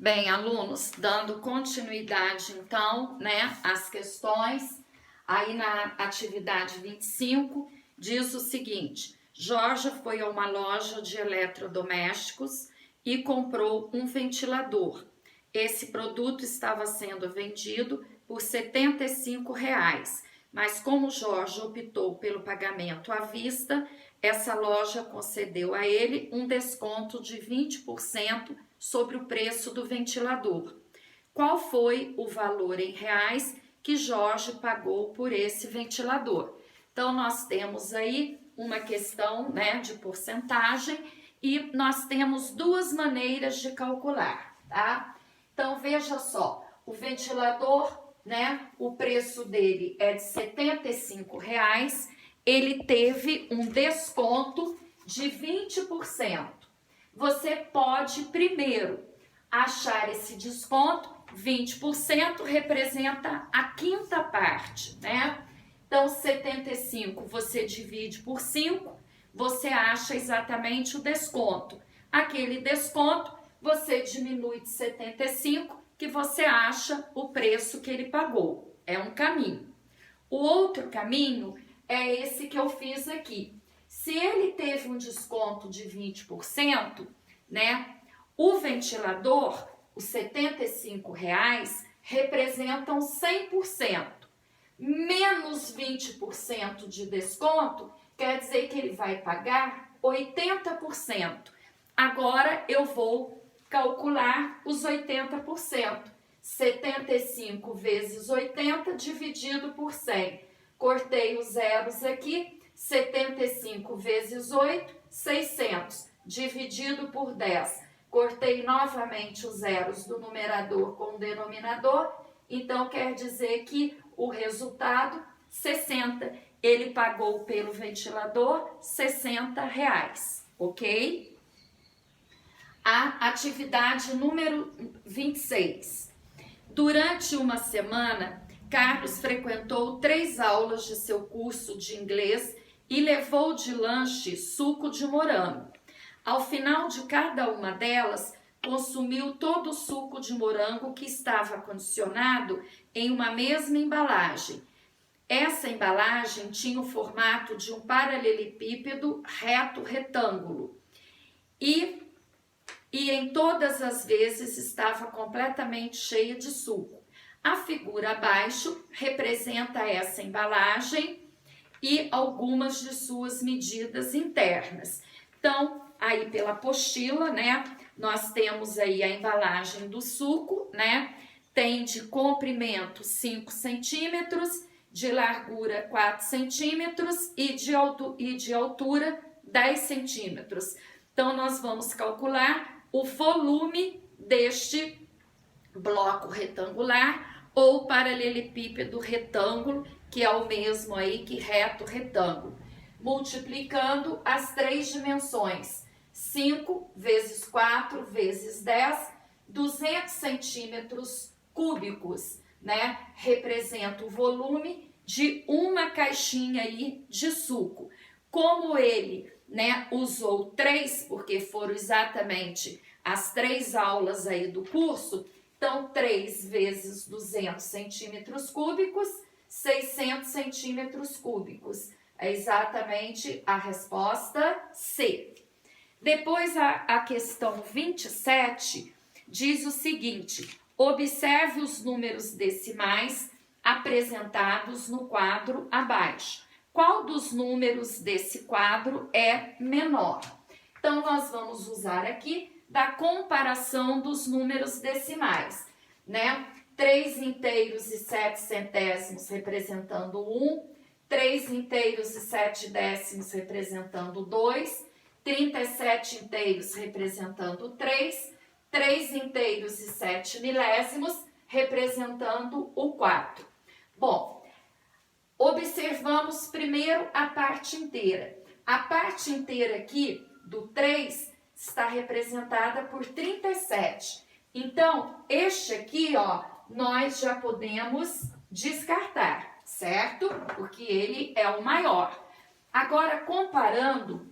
Bem, alunos, dando continuidade então, né, às questões, aí na atividade 25, diz o seguinte: Jorge foi a uma loja de eletrodomésticos e comprou um ventilador. Esse produto estava sendo vendido por R$ 75, mas como Jorge optou pelo pagamento à vista, essa loja concedeu a ele um desconto de 20% sobre o preço do ventilador. Qual foi o valor em reais que Jorge pagou por esse ventilador? Então, nós temos aí uma questão, né, de porcentagem e nós temos duas maneiras de calcular, tá? Então, veja só, o ventilador, né, o preço dele é de R$ 75, ele teve um desconto de 20%. Você pode primeiro achar esse desconto, 20% representa a quinta parte, né? Então, 75 você divide por 5, você acha exatamente o desconto. Aquele desconto você diminui de 75, que você acha o preço que ele pagou. É um caminho. O outro caminho é esse que eu fiz aqui. Se ele teve um desconto de 20%, né? O ventilador, os R$ 75, representam 100%. Menos 20% de desconto quer dizer que ele vai pagar 80%. Agora eu vou calcular os 80%. 75 vezes 80 dividido por 100. Cortei os zeros aqui. 75 vezes 8, 600, dividido por 10. Cortei novamente os zeros do numerador com o denominador, então quer dizer que o resultado, 60. Ele pagou pelo ventilador R$ 60, ok? A atividade número 26. Durante uma semana, Carlos frequentou 3 aulas de seu curso de inglês e levou de lanche suco de morango. Ao final de cada uma delas, consumiu todo o suco de morango que estava condicionado em uma mesma embalagem. Essa embalagem tinha o formato de um paralelepípedo reto retângulo e em todas as vezes estava completamente cheia de suco. A figura abaixo representa essa embalagem e algumas de suas medidas internas. Então, aí pela apostila, né, nós temos aí a embalagem do suco, né, tem de comprimento 5 centímetros, de largura 4 centímetros e de altura 10 centímetros. Então, nós vamos calcular o volume deste bloco retangular ou paralelepípedo retângulo, que é o mesmo aí que reto retângulo, multiplicando as 3 dimensões, 5 vezes 4 vezes 10, 200 centímetros cúbicos, né? Representa o volume de uma caixinha aí de suco. Como ele, né, usou 3, porque foram exatamente as 3 aulas aí do curso, então 3 vezes 200 centímetros cúbicos, 600 centímetros cúbicos. É exatamente a resposta C. Depois a questão 27 diz o seguinte: observe os números decimais apresentados no quadro abaixo. Qual dos números desse quadro é menor? Então, nós vamos usar aqui da comparação dos números decimais, né? 3 inteiros e 7 centésimos representando 1, 3 inteiros e 7 décimos representando 2, 37 inteiros representando 3, 3 inteiros e 7 milésimos representando o 4. Bom, observamos primeiro a parte inteira. A parte inteira aqui do 3 está representada por 37. Então, este aqui, ó, nós já podemos descartar, certo? Porque ele é o maior. Agora, comparando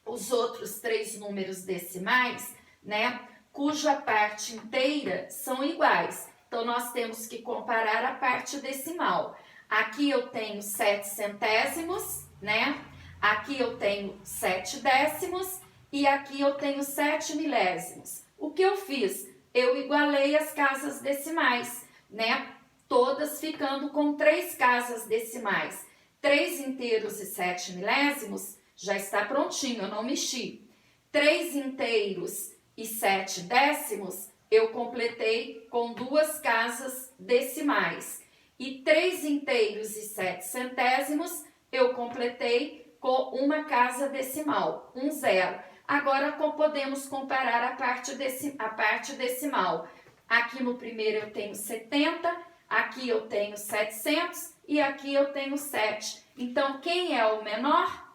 os outros 3 números decimais, né? cuja parte inteira são iguais. Então, nós temos que comparar a parte decimal. Aqui eu tenho 7 centésimos, né? Aqui eu tenho 7 décimos e aqui eu tenho 7 milésimos. O que eu fiz? Eu igualei as casas decimais, né? Todas ficando com 3 casas decimais. 3 inteiros e 7 milésimos já está prontinho, eu não mexi. 3 inteiros e 7 décimos, eu completei com 2 casas decimais. E 3 inteiros e 7 centésimos, eu completei com uma casa decimal, 0. Agora podemos comparar a parte decimal. Aqui no primeiro eu tenho 70, aqui eu tenho 700 e aqui eu tenho 7. Então, quem é o menor?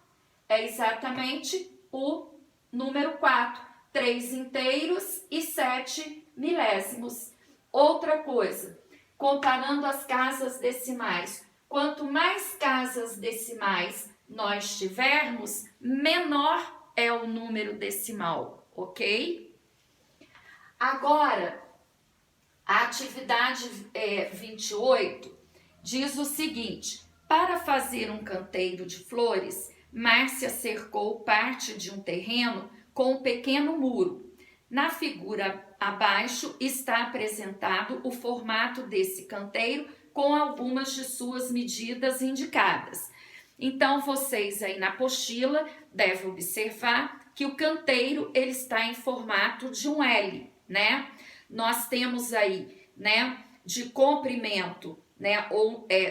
É exatamente o número 4. 3 inteiros e 7 milésimos. Outra coisa, comparando as casas decimais. Quanto mais casas decimais nós tivermos, menor é o número decimal, ok? Agora, a atividade 28 diz o seguinte: para fazer um canteiro de flores, Márcia cercou parte de um terreno com um pequeno muro. Na figura abaixo está apresentado o formato desse canteiro com algumas de suas medidas indicadas. Então, vocês aí na apostila devem observar que o canteiro ele está em formato de um L, né? Nós temos aí, né, de comprimento, né,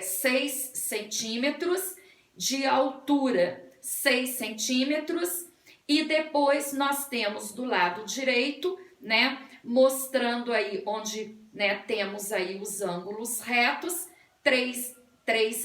6 centímetros, de altura 6 centímetros, e depois nós temos do lado direito, né, mostrando aí onde, né, temos aí os ângulos retos, 3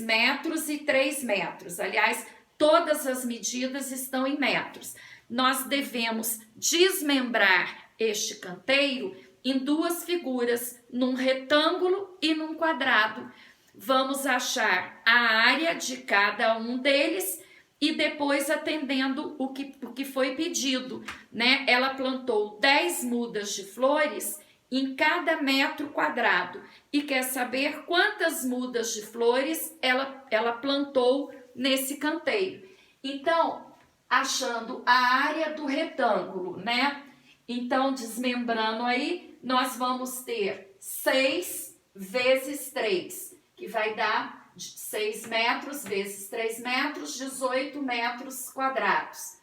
metros e 3 metros. Aliás, todas as medidas estão em metros. Nós devemos desmembrar este canteiro em 2 figuras, num retângulo e num quadrado. Vamos achar a área de cada um deles e depois atendendo o que foi pedido, né? Ela plantou 10 mudas de flores em cada metro quadrado e quer saber quantas mudas de flores ela plantou nesse canteiro. Então, achando a área do retângulo, né? Então, desmembrando aí, nós vamos ter 6 vezes 3, que vai dar 6 metros vezes 3 metros, 18 metros quadrados.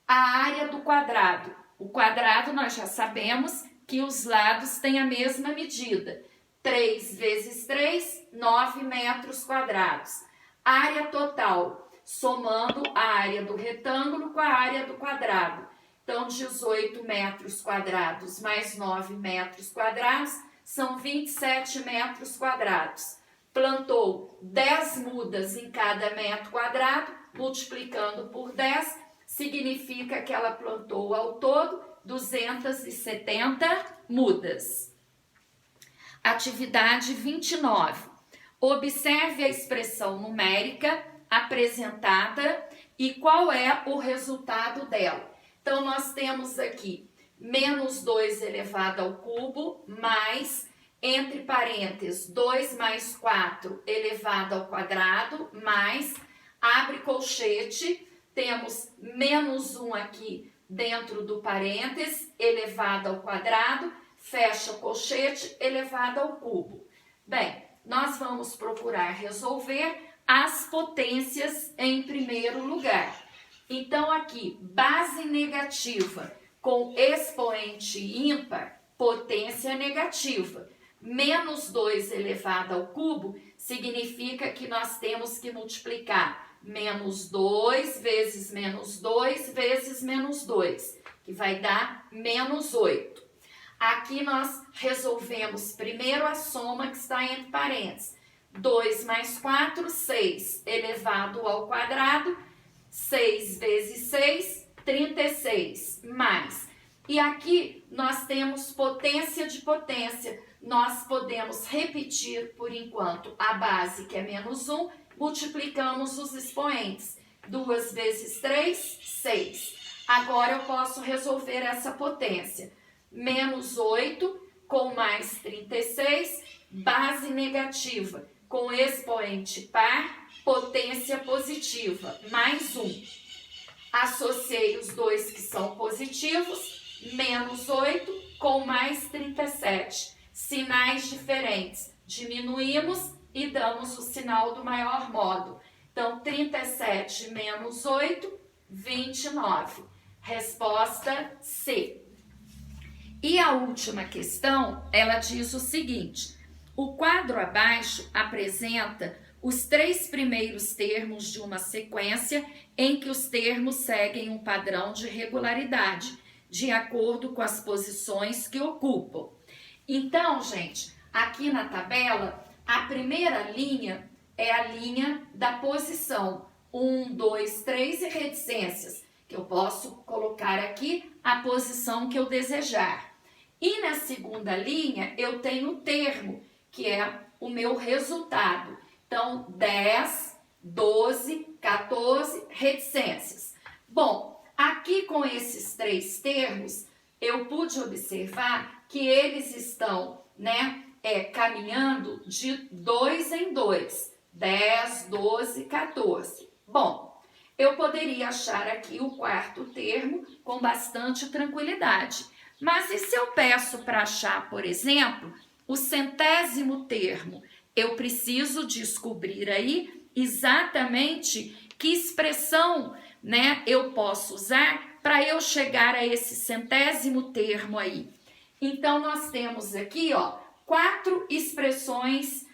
A área do quadrado. O quadrado nós já sabemos que os lados têm a mesma medida. 3 vezes 3, 9 metros quadrados. Área total, somando a área do retângulo com a área do quadrado. Então, 18 metros quadrados mais 9 metros quadrados são 27 metros quadrados. Plantou 10 mudas em cada metro quadrado, multiplicando por 10, significa que ela plantou ao todo 270 mudas. Atividade 29. Observe a expressão numérica apresentada e qual é o resultado dela. Então, nós temos aqui menos 2 elevado ao cubo, mais, entre parênteses, 2 mais 4 elevado ao quadrado, mais, abre colchete, temos menos 1 aqui dentro do parênteses, elevado ao quadrado, fecha o colchete, elevado ao cubo. Bem, nós vamos procurar resolver as potências em primeiro lugar. Então, aqui, base negativa com expoente ímpar, potência negativa. Menos 2 elevado ao cubo significa que nós temos que multiplicar menos 2 vezes menos 2 vezes menos 2, que vai dar menos 8. Aqui nós resolvemos primeiro a soma que está entre parênteses. 2 mais 4, 6, elevado ao quadrado, 6 vezes 6, 36, mais. E aqui nós temos potência de potência. Nós podemos repetir, por enquanto, a base, que é menos 1, multiplicamos os expoentes. 2 vezes 3, 6. Agora eu posso resolver essa potência. menos 8 com mais 36, base negativa, com expoente par, potência positiva, mais 1. Associei os dois que são positivos, menos 8 com mais 37. Sinais diferentes, diminuímos e damos o sinal do maior modo. Então, 37 menos 8, 29. Resposta C. E a última questão, ela diz o seguinte: o quadro abaixo apresenta os 3 primeiros termos de uma sequência em que os termos seguem um padrão de regularidade, de acordo com as posições que ocupam. Então, gente, aqui na tabela, a primeira linha é a linha da posição 1, 2, 3 e reticências, que eu posso colocar aqui a posição que eu desejar. E na segunda linha, eu tenho o termo, que é o meu resultado. Então, 10, 12, 14, reticências. Bom, aqui com esses 3 termos, eu pude observar que eles estão, caminhando de 2 em 2. 10, 12, 14. Bom, eu poderia achar aqui o quarto termo com bastante tranquilidade. Mas e se eu peço para achar, por exemplo, o 100º termo? Eu preciso descobrir aí exatamente que expressão, eu posso usar para eu chegar a esse 100º termo aí. Então, nós temos aqui, 4 expressões,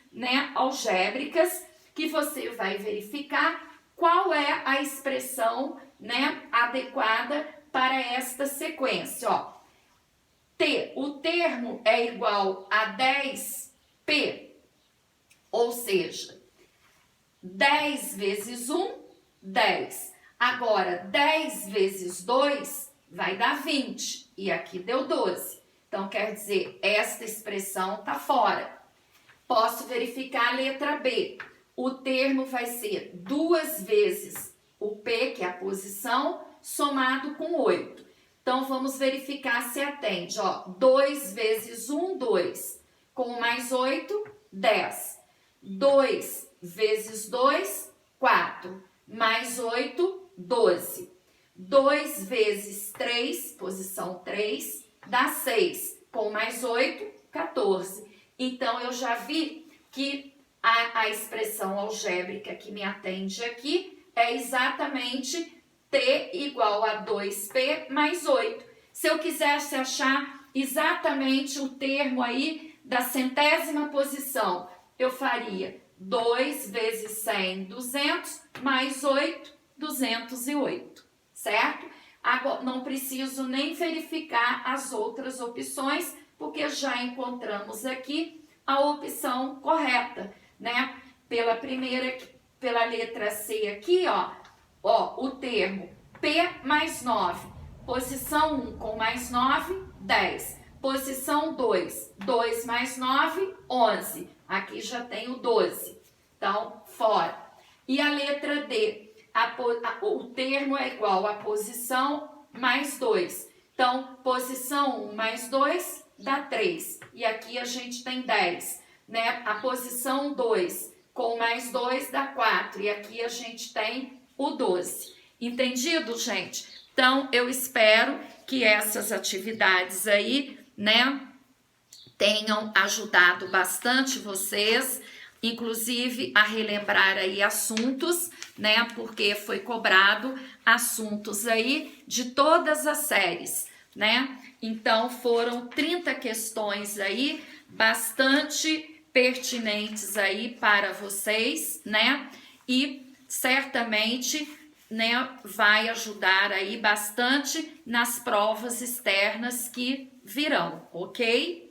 algébricas, que você vai verificar qual é a expressão, adequada para esta sequência, o termo é igual a 10p, ou seja, 10 vezes 1, 10. Agora, 10 vezes 2 vai dar 20, e aqui deu 12. Então, quer dizer, esta expressão está fora. Posso verificar a letra B. O termo vai ser 2 vezes o P, que é a posição, somado com 8. Então, vamos verificar se atende. 2 vezes 1, 2. Com mais 8, 10. 2 vezes 2, 4. Mais 8, 12. 2 vezes 3, posição 3, dá 6. Com mais 8, 14. Então, eu já vi que a expressão algébrica que me atende aqui é exatamente T igual a 2P mais 8. Se eu quisesse achar exatamente o termo aí da 100ª posição, eu faria 2 vezes 100, 200, mais 8, 208, certo? Agora, não preciso nem verificar as outras opções, porque já encontramos aqui a opção correta, Pela letra C aqui, o termo P mais 9, posição 1 com mais 9, 10, posição 2, 2 mais 9, 11, aqui já tenho 12, então fora. E a letra D, o termo é igual a posição mais 2, então posição 1 mais 2 dá 3, e aqui a gente tem 10, A posição 2 com mais 2 dá 4, e aqui a gente tem o 12. Entendido, gente? Então, eu espero que essas atividades aí, tenham ajudado bastante vocês, inclusive a relembrar aí assuntos, porque foi cobrado assuntos aí de todas as séries, Então, foram 30 questões aí, bastante pertinentes aí para vocês, E certamente, vai ajudar aí bastante nas provas externas que virão, ok?